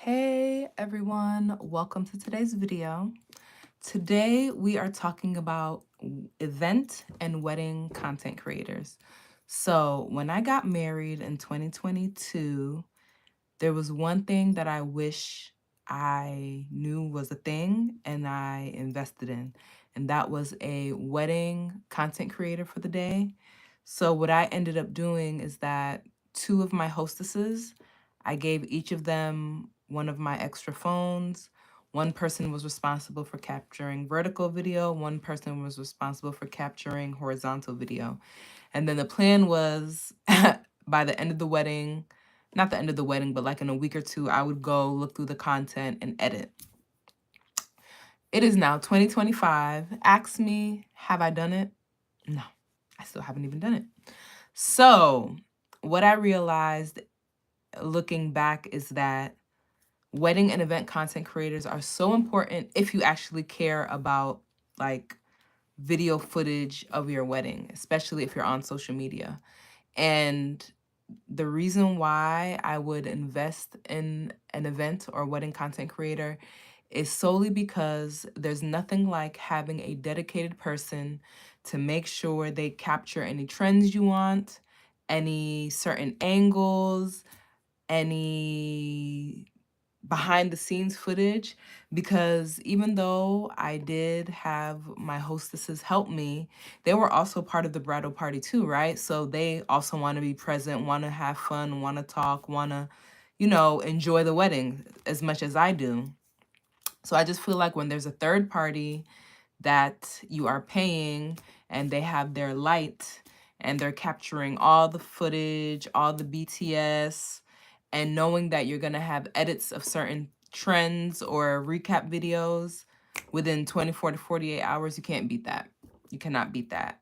Hey everyone, welcome to today's video. Today we are talking about event and wedding content creators. So, when I got married in 2022, there was one thing that I wish I knew was a thing and I invested in, and that was a wedding content creator for the day. So, what I ended up doing is that two of my hostesses, I gave each of them one of my extra phones. One person was responsible for capturing vertical video, one person was responsible for capturing horizontal video. And then the plan was by the end of the wedding, not the end of the wedding, but like in a week or two, I would go look through the content and edit. It is now 2025. Ask me, have I done it? No, I still haven't even done it. So, what I realized looking back is that wedding and event content creators are so important if you actually care about like video footage of your wedding, especially if you're on social media. And the reason why I would invest in an event or wedding content creator is solely because there's nothing like having a dedicated person to make sure they capture any trends you want, any certain angles, any behind the scenes footage, because even though I did have my hostesses help me, they were also part of the bridal party too, right? So they also want to be present, want to have fun, want to talk, want to, enjoy the wedding as much as I do. So I just feel like when there's a third party that you are paying and they have their light and they're capturing all the footage, all the BTS, and knowing that you're going to have edits of certain trends or recap videos within 24 to 48 hours, you can't beat that. You cannot beat that.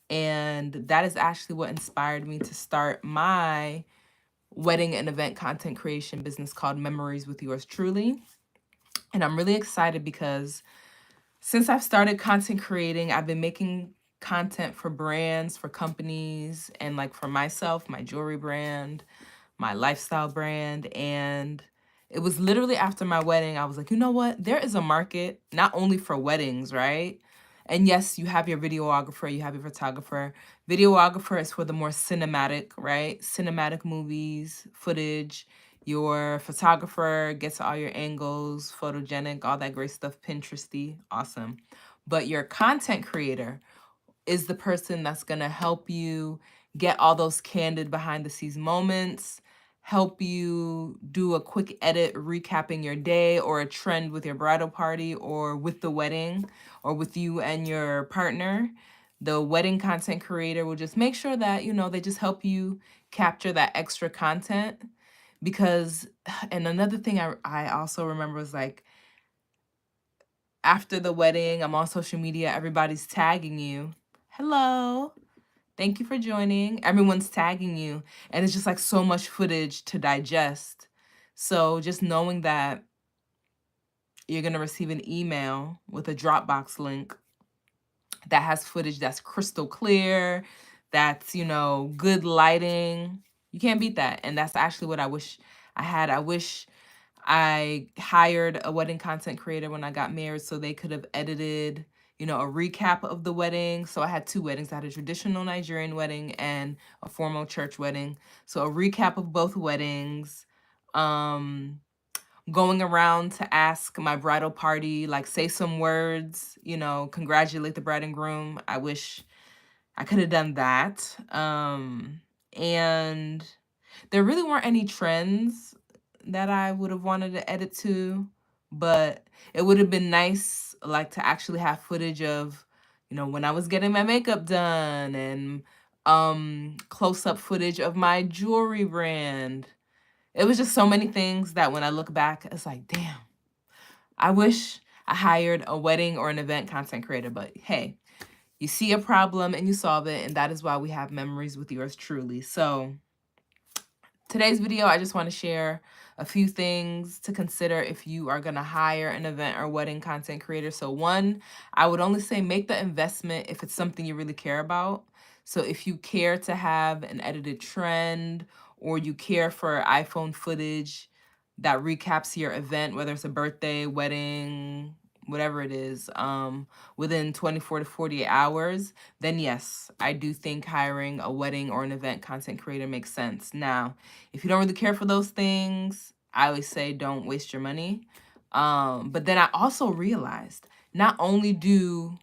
And that is actually what inspired me to start my wedding and event content creation business called Memories with Yours Truly. And I'm really excited because since I've started content creating, I've been making content for brands, for companies, and like for myself, my jewelry brand, my lifestyle brand. And it was literally after my wedding, I was like, you know what? There is a market not only for weddings, right? And yes, you have your videographer, you have your photographer. Videographer is for the more cinematic, right? Cinematic movies, footage. Your photographer gets all your angles, photogenic, all that great stuff, Pinteresty, awesome. But your content creator is the person that's going to help you get all those candid behind the scenes moments, help you do a quick edit recapping your day or a trend with your bridal party or with the wedding or with you and your partner. The wedding content creator will just make sure that, they just help you capture that extra content. Because, and another thing I also remember was like, after the wedding, I'm on social media, everybody's tagging you. Hello. Thank you for joining. Everyone's tagging you, and it's just like so much footage to digest. So just knowing that you're going to receive an email with a Dropbox link that has footage that's crystal clear, that's, good lighting, you can't beat that. And that's actually what I wish I had. I wish I hired a wedding content creator when I got married so they could have edited, a recap of the wedding. So I had two weddings. I had a traditional Nigerian wedding and a formal church wedding. So a recap of both weddings. Going around to ask my bridal party, like say some words, congratulate the bride and groom. I wish I could have done that. And there really weren't any trends that I would have wanted to edit to, but it would have been nice like to actually have footage of, when I was getting my makeup done and close-up footage of my jewelry brand. It was just so many things that when I look back, it's like, damn, I wish I hired a wedding or an event content creator, but hey, you see a problem and you solve it, and that is why we have Memories with Yours Truly. So today's video, I just want to share a few things to consider if you are going to hire an event or wedding content creator. So one, I would only say make the investment if it's something you really care about. So if you care to have an edited trend or you care for iPhone footage, that recaps your event, whether it's a birthday, wedding, whatever it is, within 24 to 48 hours, then yes, I do think hiring a wedding or an event content creator makes sense. Now, if you don't really care for those things, I always say don't waste your money. But then I also realized not only do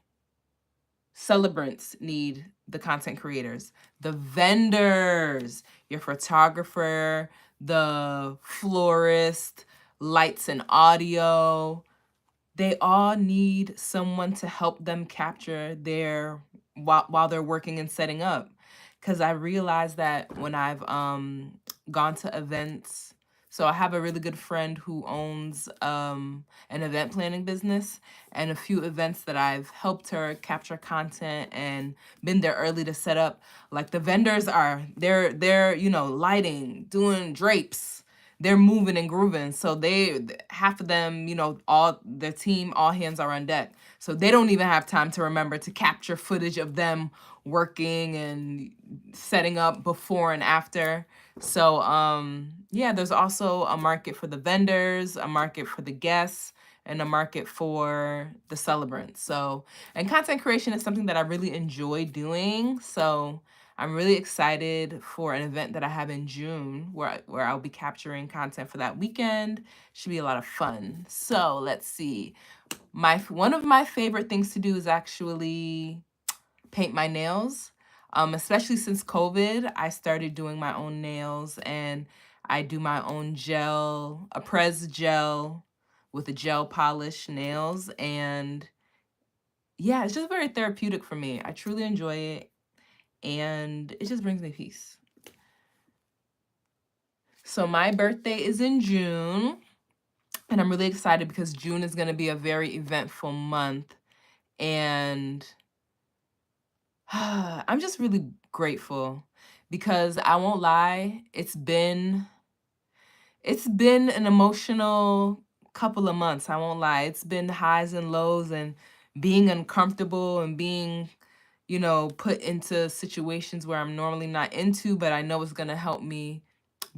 celebrants need the content creators, the vendors, your photographer, the florist, lights and audio, they all need someone to help them capture their while they're working and setting up. Because I realized that when I've gone to events, so I have a really good friend who owns an event planning business, and a few events that I've helped her capture content and been there early to set up. Like the vendors are they're lighting, doing drapes, they're moving and grooving. So half of them, all their team, all hands are on deck. So they don't even have time to remember to capture footage of them working and setting up before and after. So yeah, there's also a market for the vendors, a market for the guests, and a market for the celebrants. So, and content creation is something that I really enjoy doing. So I'm really excited for an event that I have in June where I'll be capturing content for that weekend. Should be a lot of fun. So let's see. One of my favorite things to do is actually paint my nails. Especially since COVID, I started doing my own nails, and I do my own a press gel with a gel polish nails. And yeah, it's just very therapeutic for me. I truly enjoy it, and it just brings me peace. So my birthday is in June, and I'm really excited because June is going to be a very eventful month. And I'm just really grateful because I won't lie, it's been an emotional couple of months. I won't lie. It's been highs and lows and being uncomfortable and being, put into situations where I'm normally not into, but I know it's going to help me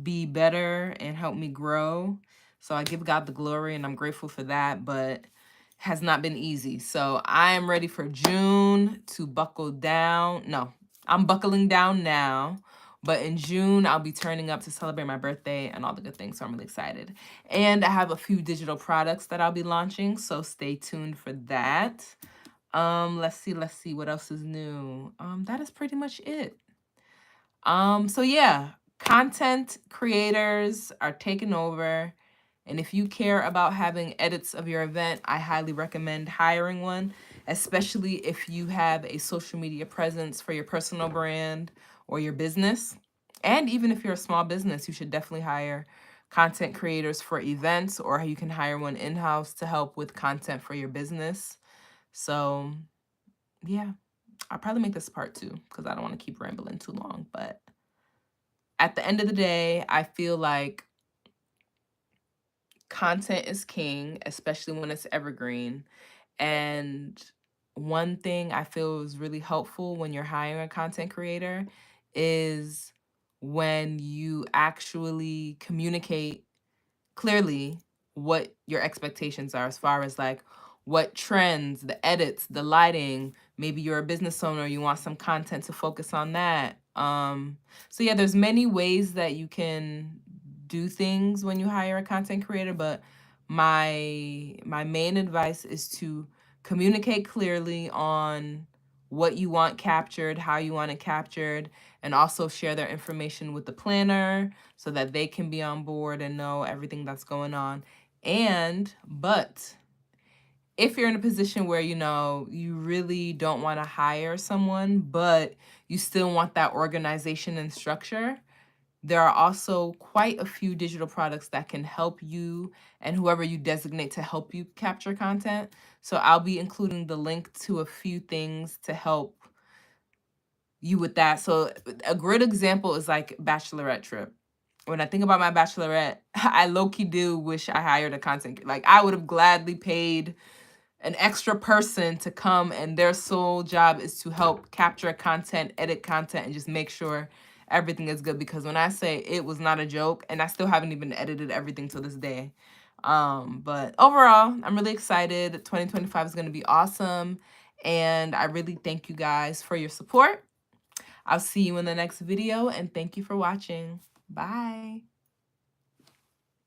be better and help me grow. So I give God the glory and I'm grateful for that, but has not been easy. So I am ready for June to buckle down. No, I'm buckling down now. But in June, I'll be turning up to celebrate my birthday and all the good things. So I'm really excited. And I have a few digital products that I'll be launching. So stay tuned for that. Let's see what else is new. That is pretty much it. So yeah, content creators are taking over. And if you care about having edits of your event, I highly recommend hiring one, especially if you have a social media presence for your personal brand or your business. And even if you're a small business, you should definitely hire content creators for events, or you can hire one in-house to help with content for your business. So yeah, I'll probably make this part two because I don't want to keep rambling too long. But at the end of the day, I feel like content is king, especially when it's evergreen. And one thing I feel is really helpful when you're hiring a content creator is when you actually communicate clearly what your expectations are, as far as like what trends, the edits, the lighting. Maybe you're a business owner, you want some content to focus on that. So yeah, there's many ways that you can do things when you hire a content creator, but my main advice is to communicate clearly on what you want captured, how you want it captured, and also share their information with the planner so that they can be on board and know everything that's going on. But if you're in a position where you really don't want to hire someone, but you still want that organization and structure, there are also quite a few digital products that can help you and whoever you designate to help you capture content. So I'll be including the link to a few things to help you with that. So a great example is like bachelorette trip. When I think about my bachelorette, I low-key do wish I hired a like I would have gladly paid an extra person to come, and their sole job is to help capture content, edit content, and just make sure everything is good, because when I say it was not a joke, and I still haven't even edited everything to this day. But overall, I'm really excited. 2025 is going to be awesome, and I really thank you guys for your support. I'll see you in the next video, and thank you for watching. Bye.